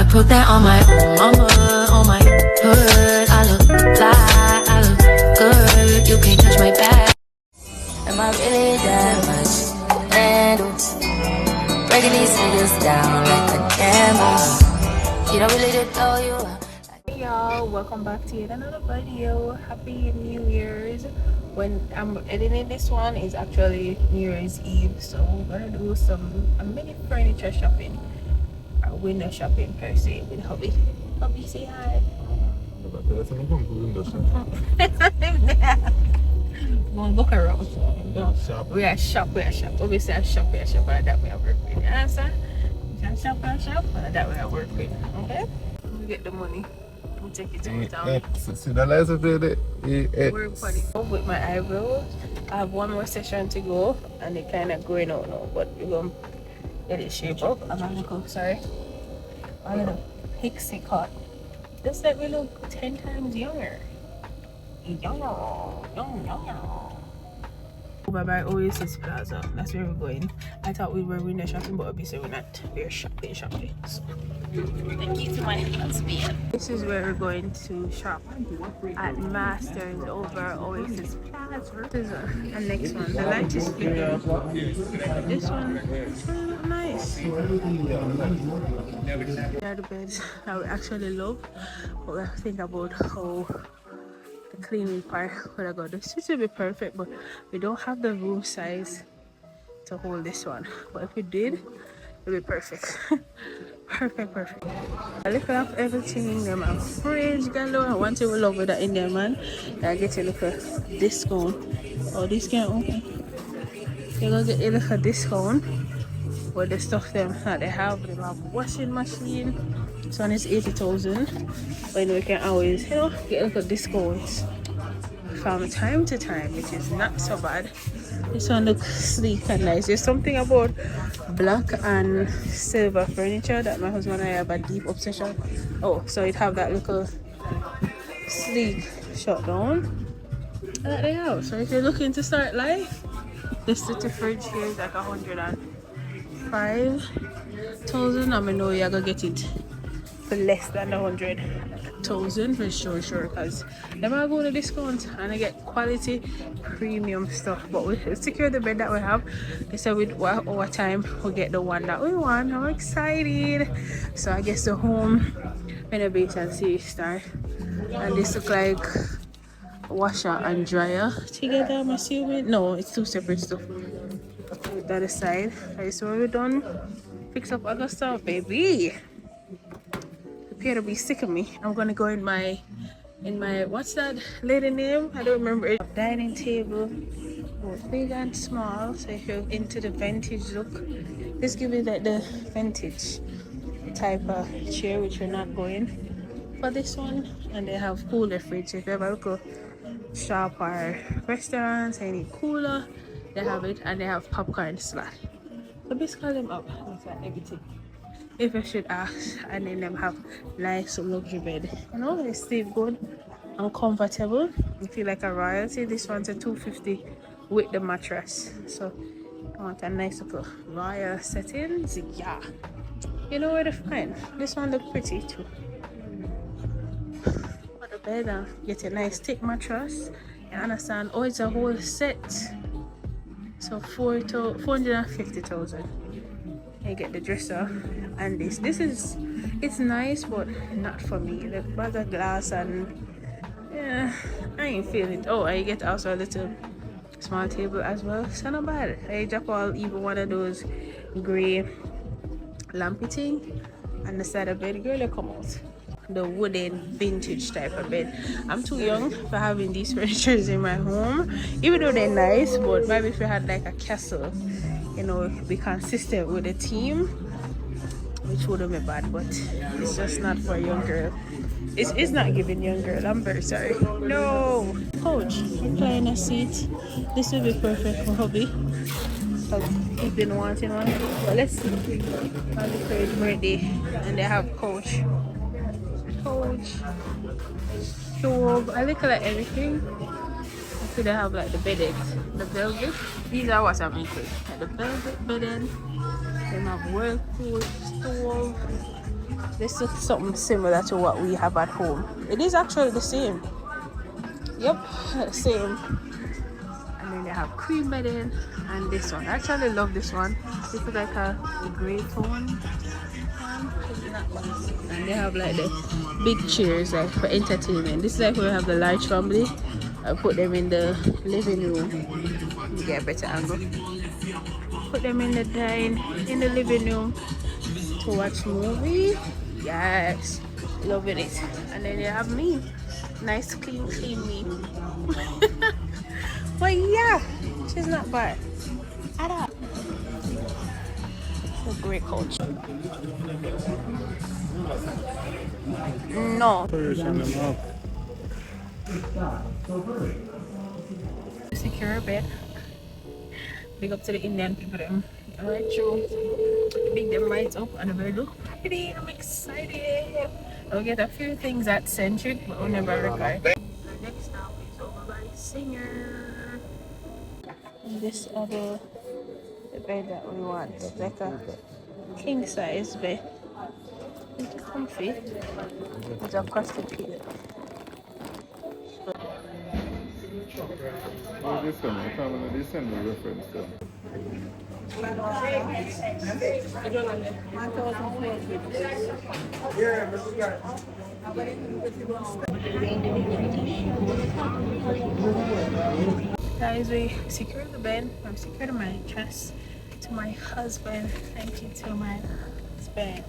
I put that on my own mama, on my hood. I look fly, I look good. You can't touch my back. Am I really that much to handle? Breaking these niggas down like a camel. You don't really know you. Hey y'all, welcome back to yet another video. Happy New Year's. When I'm editing this one, is actually New Year's Eve, so we're gonna do a mini furniture shopping, or window shopping per se, with hubby. Hubby, say hi. Go look around. We are shop. Obviously, I shop, and that we are work with. You understand? Shop, and that we are work with. Okay? We get the money. We'll take it to town. Work for it. With my eyebrows, I have one more session to go, and they're kind of growing out now, but we're going to get it shaped up. I'm going to go, sorry. I'm going to pixie cut. Just let me look 10 times younger. Over by Oasis Plaza. That's where we're going. I thought we were window shopping, but obviously we're not. We're shopping. So, thank you to my husband. This is where we're going to shop at Masters over Oasis Plaza. This is the next one. The light is bigger. This one is really look nice. They are the beds that we actually love, but we think about how the cleaning part would have got. This would be perfect, but we don't have the room size to hold this one. But if we did, it would be perfect. perfect. I look up everything in them. A fridge galore. One thing we love with the Indian man, I get a look at discount. Oh, this can open. You're gonna get a look at discount with the stuff them that they have. They have washing machine. This one is 80,000. But we can always, get a look at discounts from time to time, which is not so bad. This one looks sleek and nice. There's something about black and silver furniture that my husband and I have a deep obsession. Oh, so it have that little sleek shutdown that they have. So if you're looking to start life, this little fridge here is like 105,000. I know you're gonna get it for less than 100,000 for sure, because them are going to discount and I get quality premium stuff. But we secure the bed that we have. They said with over time we'll get the one that we want. I'm excited. So I guess the home renovation series start, and this look like washer and dryer together, I'm assuming. No, it's two separate stuff. Put that aside. Okay, so when we're done, fix up other stuff, baby. Prepare to be sick of me. I'm gonna go in my what's that lady name? I don't remember it. Dining table, both big and small. So if you're into the vintage look, this gives me like the vintage type of chair, which we're not going for this one. And they have cooler fridge. If you ever go shop or restaurants, any cooler, they have it, and they have popcorn slot. So basically them up. That's like everything, if I should ask. And then them have nice luxury bed. They stay good and comfortable. You feel like a royalty. This one's a 250 with the mattress. So I want a nice little royal settings. Yeah, you know where to find. This one look pretty too. For the bed, and get a nice thick mattress. You understand? Oh, it's a whole set. So 450,000. You get the dresser and this is, it's nice, but not for me. The bag of glass, and yeah, I ain't feeling it. Oh, I get also a little small table as well. So not bad. I drop all even one of those gray lampy thing and the side of bed. Girl, come out. The wooden vintage type of bed. I'm too young for having these furnitures in my home, even though they're nice. But maybe if we had like a castle, be consistent with the theme, which wouldn't be bad. But it's just not for a young girl. It's not giving young girl. I'm very sorry. No. Couch, recliner seat. This would be perfect for hubby. He's been wanting one. But let's see. On the third birthday, and they have couch, stove. I look at everything. So they have like the beddings, the velvet. These are what I'm into. Like the velvet bedding. They have whirlpool, stove, This is something similar to what we have at home. It is actually the same. Yep, same. And then they have cream bedding and this one. I actually love this one. This is like a gray tone. And they have like the big chairs like for entertainment. This is like where we have the large family. I put them in the living room. You get a better angle. Put them in the living room to watch movie. Yes, loving it. And then they have me. Nice clean me. But yeah, she's not bad at all. It's a great culture. No. Secure bed. Big up to the Indian people them. Alright, true. Big them right up and the bed look pretty. I'm excited. I'll get a few things at Centric, but we'll never record. The next now is over by Singer. And this other the bed that we want. It's like a king size bed. It's comfy. It's a crusted pillow. Guys, we secured the bed. I've secured my mattress to my husband. Thank you to my husband.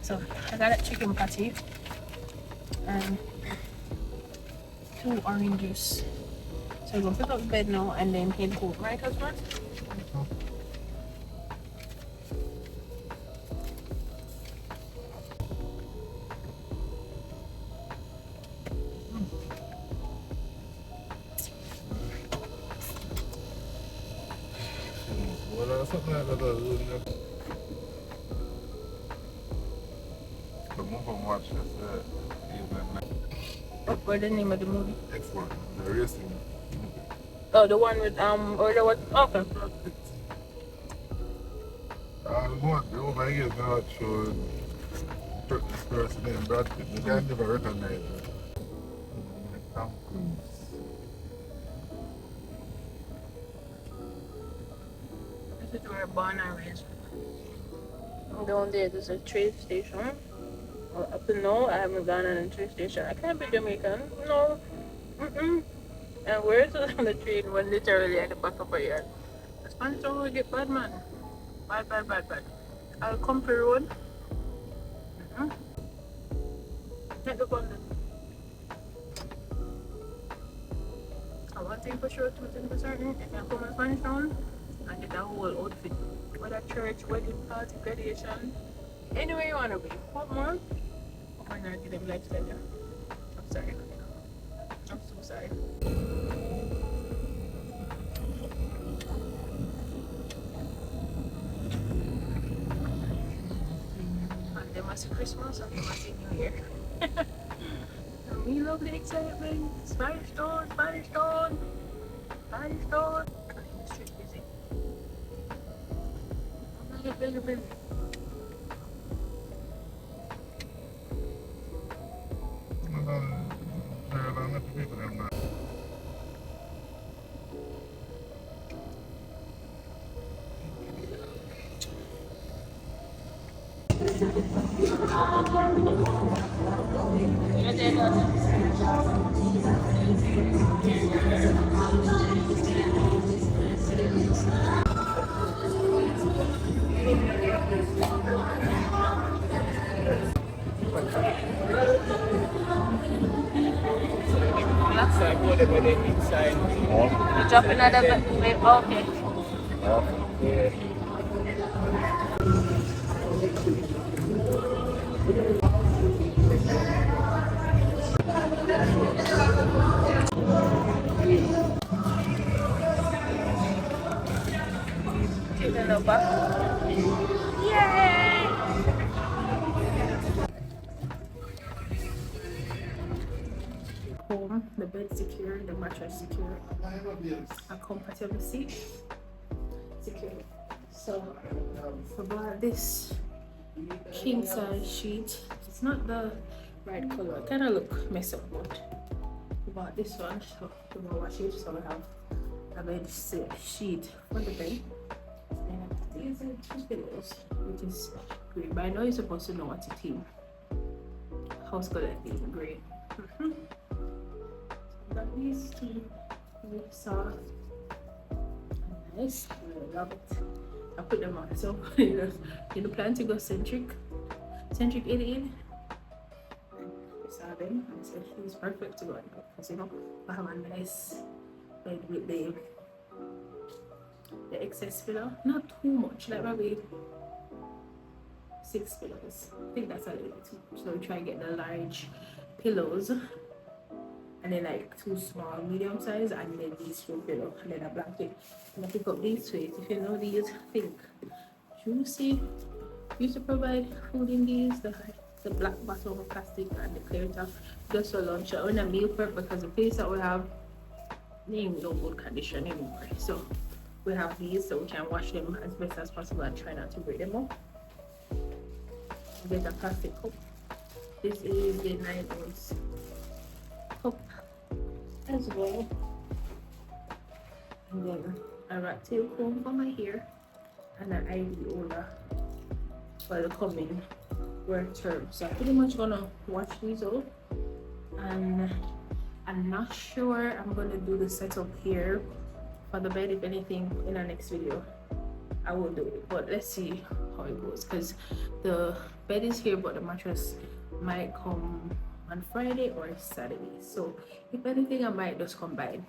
So I got a chicken patty and 2 orange juice. So we're gonna pick up the bed now and then head home, right, husband? Something like that. The movie watch What's the name of the movie? F1, the racing. Oh, the one with or the what? Okay. The over here now showed this person named Brad Pitt. The guy never recognized him. Tom Cruise. This is where born and raised. Down there, there's a train station. Well, up to now, I haven't gone on a train station. I can't be Jamaican. No. And where is it on the train when literally at the back of a yard? The Spanish don't really get bad, man. Bad. I'll come for road. Take the button. I one thing for sure, 2 things for certain. If I come to Spanish town, I get that whole outfit. Whether church, wedding, party, graduation, anywhere you want to be. What more? Why not give them lifestyle? I'm sorry. I'm so sorry. And they must see Christmas and they must see New Year. And we love the excitement. Spanish town. The street busy. I'm not get busy. Inside. You drop another bit. Okay. Chicken over. Yay! Home, the bed secure, the mattress secure, a comfortable seat secure. So about this king size sheet. It's not the right color. It kind of look messed up, but we bought this one, so we're gonna wash it. So we have a bed sheet for the bed. And these are 2 pillows, which is great. But I know you're supposed to know what to team. House color is gray. So we got these 2 very soft and nice. I love it. I put them on. So you plan to go centric 88. I saw them and I said it's perfect to go on because I have a nice bed with the excess pillow, not too much, like maybe 6 pillows. I think that's a little bit too much. So we try and get the large pillows and then like 2 small medium size and then these 2 pillows and then a blanket. And I pick up these sweets. If you know these, think juicy. Used to provide food in these, the black bottle of plastic and the clear top just for lunch or in a meal prep because the place that we have ain't no good condition anymore. So we have these so we can wash them as best as possible and try not to break them up. Get a plastic cup. This is the 9-ounce cup as well. And then a rat tail comb for my hair and an IV holder for the coming work term. So I'm pretty much gonna wash these out, and I'm not sure I'm gonna do the setup here for the bed. If anything, in our next video I will do it, but let's see how it goes because the bed is here but the mattress might come on Friday or Saturday. So if anything, I might just combine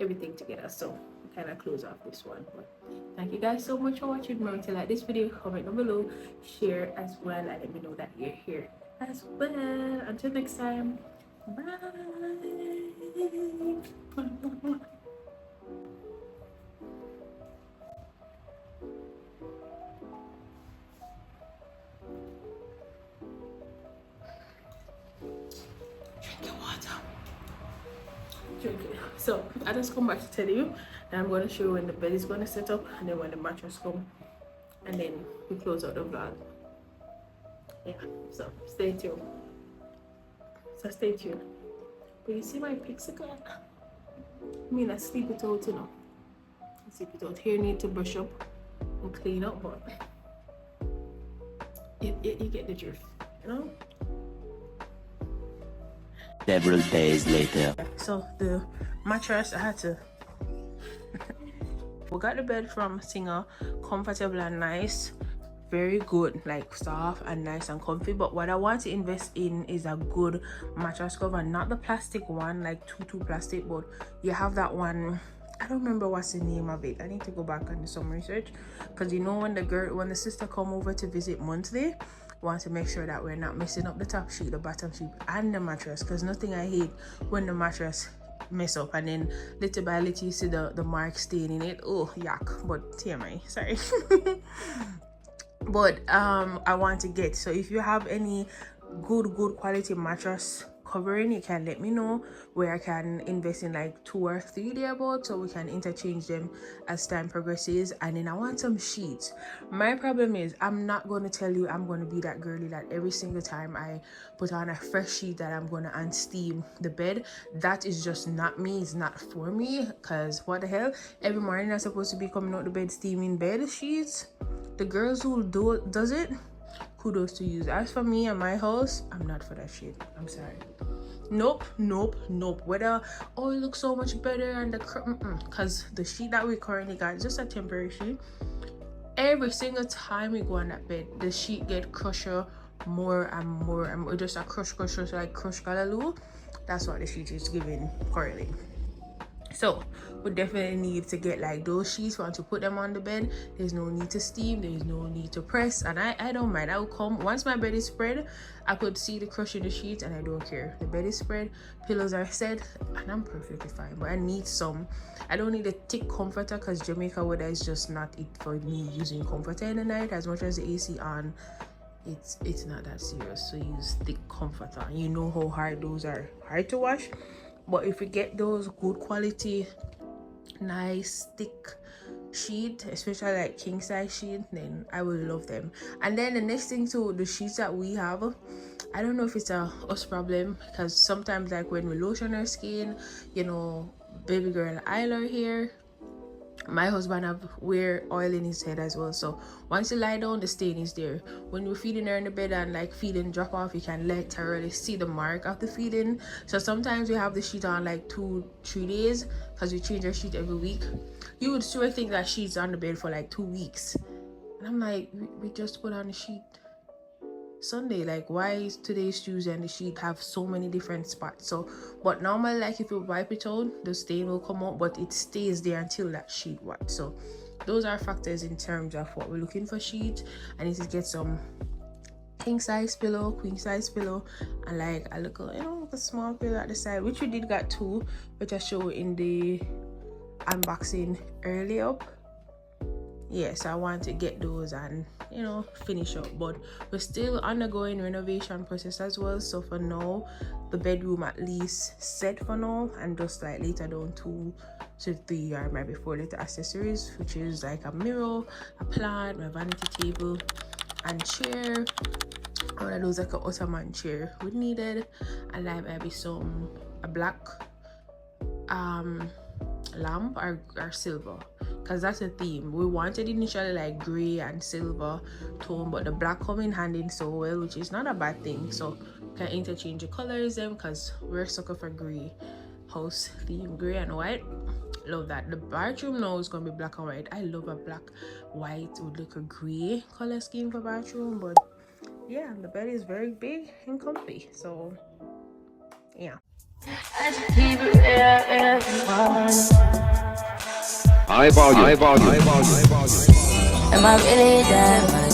everything together. So we kind of close off this one. But thank you guys so much for watching. Remember to like this video, comment down below, share as well, and let me know that you're here as well. Until next time, bye. So I just come back to tell you that I'm going to show you when the bed is going to set up and then when the mattress come, and then we close out the vlog. Yeah, so stay tuned. But you see my pixie cut? I mean, I sleep it out, I sleep it out. Hair need to brush up and clean up, but you get the drift, Several days later. So the mattress, I had to we got the bed from Singer, comfortable and nice, very good, like soft and nice and comfy. But what I want to invest in is a good mattress cover, not the plastic one, like tutu plastic, but you have that one. I don't remember what's the name of it. I need to go back and do some research because when the sister come over to visit monthly, want to make sure that we're not messing up the top sheet, the bottom sheet, and the mattress, because nothing I hate when the mattress mess up and then little by little you see the mark stain in it. Oh, yuck. But TMI, sorry. But I want to get, so if you have any good quality mattress covering, you can let me know where I can invest in like 2 or 3 thereabouts, so we can interchange them as time progresses. And then I want some sheets. My problem is I'm not going to tell you I'm going to be that girly that every single time I put on a fresh sheet that I'm going to unsteam the bed. That is just not me. It's not for me, because what the hell, every morning I'm supposed to be coming out the bed steaming bed sheets. The girls who does it, kudos to you. As for me and my house, I'm not for that shit. I'm sorry. Nope. Whether it looks so much better and because the sheet that we currently got is just a temporary sheet. Every single time we go on that bed, the sheet get crusher more and more, just a crusher, so like crush galaloo. That's what the sheet is giving currently. So we definitely need to get like those sheets. Once you put them on the bed, there's no need to steam, there's no need to press, and I don't mind. I will come once my bed is spread. I could see the crush in the sheets and I don't care. The bed is spread, pillows are set, and I'm perfectly fine. But I don't need a thick comforter, because Jamaica weather is just not it for me using comforter in the night. As much as the AC on, it's not that serious. So use thick comforter. You know how hard those are, hard to wash. But if you get those good quality, nice, thick sheet, especially like king size sheet, then I will love them. And then the next thing too, the sheets that we have, I don't know if it's a us problem, because sometimes like when we lotion our skin, you know, baby girl eyeliner here, my husband have wear oil in his head as well, so once you lie down the stain is there. When we're feeding her in the bed and like feeding drop off, you can literally see the mark of the feeding. So sometimes we have the sheet on like 2-3 days because we change our sheet every week. You would sure think that sheet's on the bed for like 2 weeks, and I'm like, we just put on the sheet Sunday, like why is today's Tuesday and the sheet have so many different spots? So but normally like if you wipe it out, the stain will come out, but it stays there until that sheet wipes. So those are factors in terms of what we're looking for sheet. I need to get some king size pillow, queen size pillow, and like a little, you know, a small pillow at the side, which we did got 2, which I show in the unboxing earlier. Yes, I want to get those and, you know, finish up, but we're still undergoing renovation process as well. So for now, the bedroom at least set for now, and just like later down 2 to 3 or maybe 4 little accessories, which is like a mirror, a plant, my vanity table, and chair. One of those like an Ottoman chair we needed, and like maybe a black lamp or silver, because that's a theme. We wanted initially like gray and silver tone, but the black come in handy so well, which is not a bad thing. So can interchange the colors them, because we're sucker for gray house theme, gray and white. Love that. The bathroom now is gonna be black and white. I love a black white with like a gray color scheme for bathroom. But yeah, the bed is very big and comfy, so yeah. I just keep it real, High volume. Am I really that much?